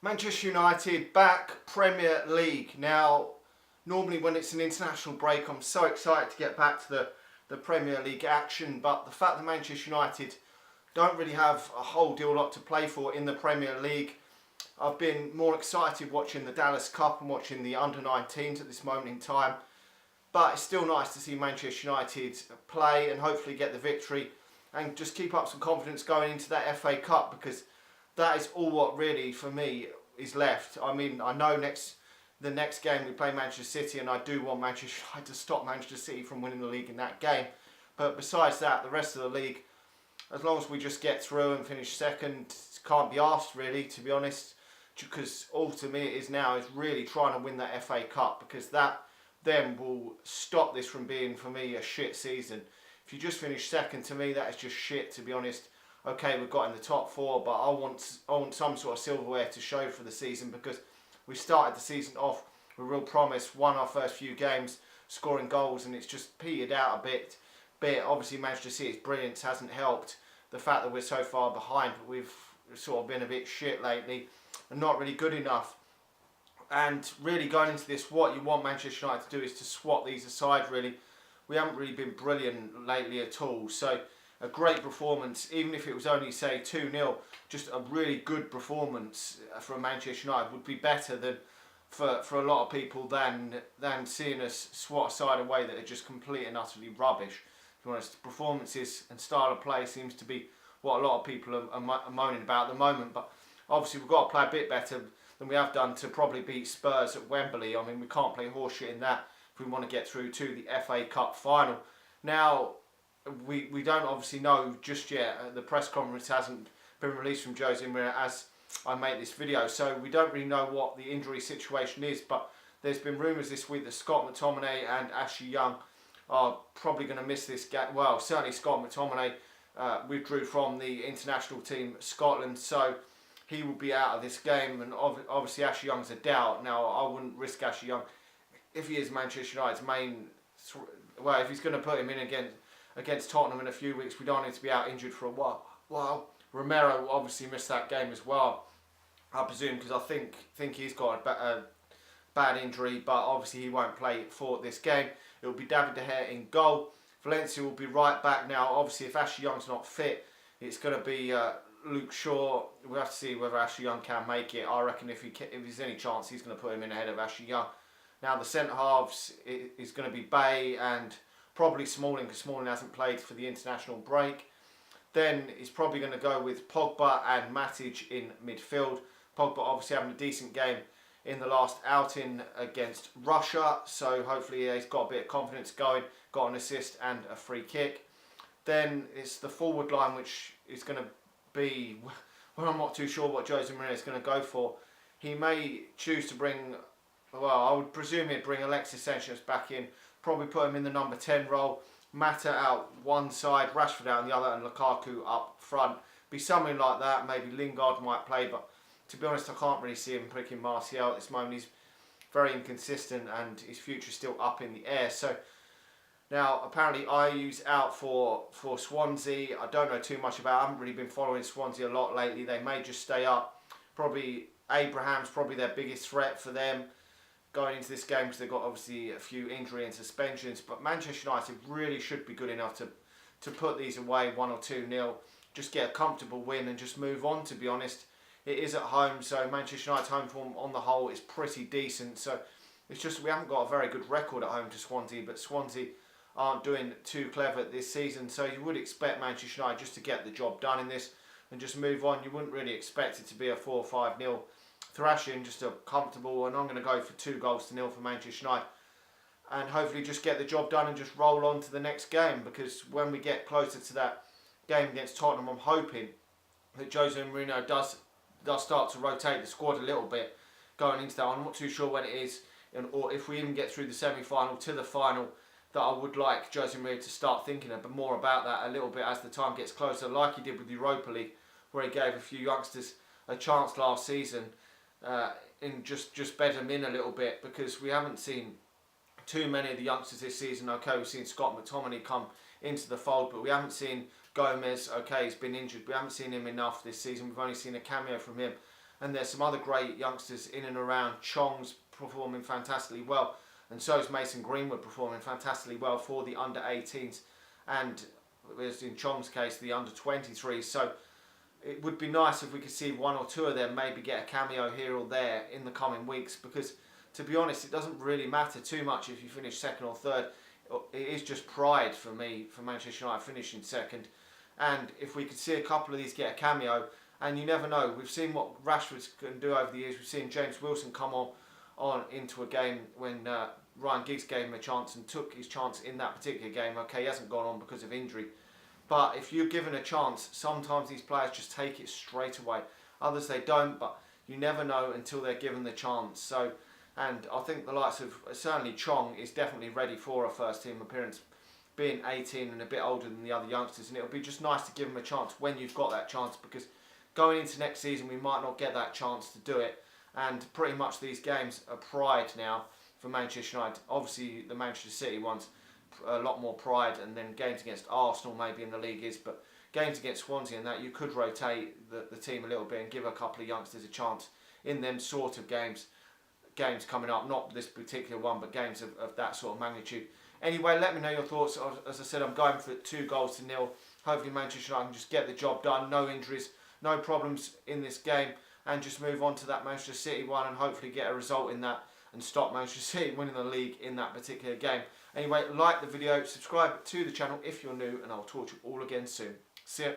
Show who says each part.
Speaker 1: Manchester United back, Premier League. Now, normally when it's an international break, I'm so excited to get back to the Premier League action, but the fact that Manchester United don't really have a whole deal lot to play for in the Premier League, I've been more excited watching the Dallas Cup and watching the under-19s at this moment in time. But it's still nice to see Manchester United play and hopefully get the victory and just keep up some confidence going into that FA Cup, because that is all what really, for me, is left. I mean, I know the next game we play Manchester City, and I do want Manchester United to stop Manchester City from winning the league in that game. But besides that, the rest of the league, as long as we just get through and finish second, can't be asked really, to be honest. Because all to me it is now is really trying to win that FA Cup, because that then will stop this from being, for me, a shit season. If you just finish second, to me that is just shit, to be honest. Okay, we've got in the top four, but I want some sort of silverware to show for the season, because we started the season off with real promise, won our first few games, scoring goals, and it's just petered out a bit. Obviously Manchester City's brilliance hasn't helped. The fact that we're so far behind, but we've sort of been a bit shit lately and not really good enough. And really going into this, what you want Manchester United to do is to swap these aside really. We haven't really been brilliant lately at all, so a great performance, even if it was only say 2-0, just a really good performance from Manchester United would be better than for a lot of people than seeing us swat aside a way that are just complete and utterly rubbish. To be honest, performances and style of play seems to be what a lot of people are moaning about at the moment, but obviously we've got to play a bit better than we have done to probably beat Spurs at Wembley. I mean, we can't play horseshit in that if we want to get through to the FA Cup final. Now, we don't obviously know just yet. The press conference hasn't been released from Jose Mourinho as I make this video, so we don't really know what the injury situation is, but there's been rumours this week that Scott McTominay and Ashley Young are probably going to miss this game. Well, certainly Scott McTominay withdrew from the international team Scotland, so he will be out of this game, and obviously Ashley Young's a doubt. Now, I wouldn't risk Ashley Young if he is Manchester United's main. Well, if he's going to put him in against Tottenham in a few weeks, we don't need to be out injured for a while. Romero obviously missed that game as well, I presume, because I think he's got a bad injury, but obviously he won't play for this game. It will be David De Gea in goal. Valencia will be right back now. Obviously, if Ashley Young's not fit, it's going to be Luke Shaw. We'll have to see whether Ashley Young can make it. I reckon if there's any chance, he's going to put him in ahead of Ashley Young. Now, the centre halves is going to be Bay and probably Smalling, because Smalling hasn't played for the international break. Then he's probably going to go with Pogba and Matic in midfield. Pogba obviously having a decent game in the last outing against Russia, so hopefully he's got a bit of confidence going, got an assist and a free kick. Then it's the forward line, which is going to be, well, I'm not too sure what Jose Mourinho is going to go for. He may choose to bring, well, I would presume he'd bring Alexis Sanchez back in, probably put him in the number 10 role, Mata out one side, Rashford out on the other, and Lukaku up front. Be something like that. Maybe Lingard might play, but to be honest, I can't really see him picking Martial at this moment. He's very inconsistent and his future's still up in the air. So now apparently Ayew's out for Swansea. I don't know too much about it. I haven't really been following Swansea a lot lately. They may just stay up. Probably Abraham's probably their biggest threat for them going into this game, because they've got obviously a few injury and suspensions. But Manchester United really should be good enough to put these away 1 or 2-0. Just get a comfortable win and just move on, to be honest. It is at home, so Manchester United's home form on the whole is pretty decent. So it's just we haven't got a very good record at home to Swansea, but Swansea aren't doing too clever this season. So you would expect Manchester United just to get the job done in this and just move on. You wouldn't really expect it to be a 4 or 5-0 thrashing, just a comfortable, and I'm going to go for 2-0 for Manchester United. And hopefully just get the job done and just roll on to the next game, because when we get closer to that game against Tottenham, I'm hoping that Jose Mourinho does start to rotate the squad a little bit going into that. I'm not too sure when it is, or if we even get through the semi-final to the final, that I would like Jose Mourinho to start thinking a bit more about that a little bit as the time gets closer, like he did with the Europa League, where he gave a few youngsters a chance last season and just bed them in a little bit, because we haven't seen too many of the youngsters this season. Okay, we've seen Scott McTominay come into the fold, but we haven't seen Gomez. Okay, he's been injured. We haven't seen him enough this season. We've only seen a cameo from him and there's some other great youngsters in and around. Chong's performing fantastically well, and so is Mason Greenwood performing fantastically well for the under-18s, and as in Chong's case, the under-23s. So it would be nice if we could see one or two of them maybe get a cameo here or there in the coming weeks, because to be honest, it doesn't really matter too much if you finish second or third. It is just pride for me, for Manchester United finishing second. And if we could see a couple of these get a cameo, and you never know, we've seen what Rashford can do over the years. We've seen James Wilson come on into a game when Ryan Giggs gave him a chance and took his chance in that particular game. Okay, he hasn't gone on because of injury. But if you're given a chance, sometimes these players just take it straight away. Others they don't, but you never know until they're given the chance. So, and I think the likes of, certainly Chong is definitely ready for a first team appearance, being 18 and a bit older than the other youngsters. And it'll be just nice to give him a chance when you've got that chance, because going into next season we might not get that chance to do it. And pretty much these games are pride now for Manchester United. Obviously the Manchester City ones, a lot more pride, and then games against Arsenal maybe in the league is, but games against Swansea and that, you could rotate the team a little bit and give a couple of youngsters a chance in them sort of games coming up, not this particular one, but games of that sort of magnitude. Anyway, let me know your thoughts. As I said, I'm going for 2-0. Hopefully Manchester United can just get the job done, no injuries, no problems in this game, and just move on to that Manchester City one and hopefully get a result in that and stop Manchester City winning the league in that particular game. Anyway, like the video, subscribe to the channel if you're new, and I'll talk to you all again soon. See ya.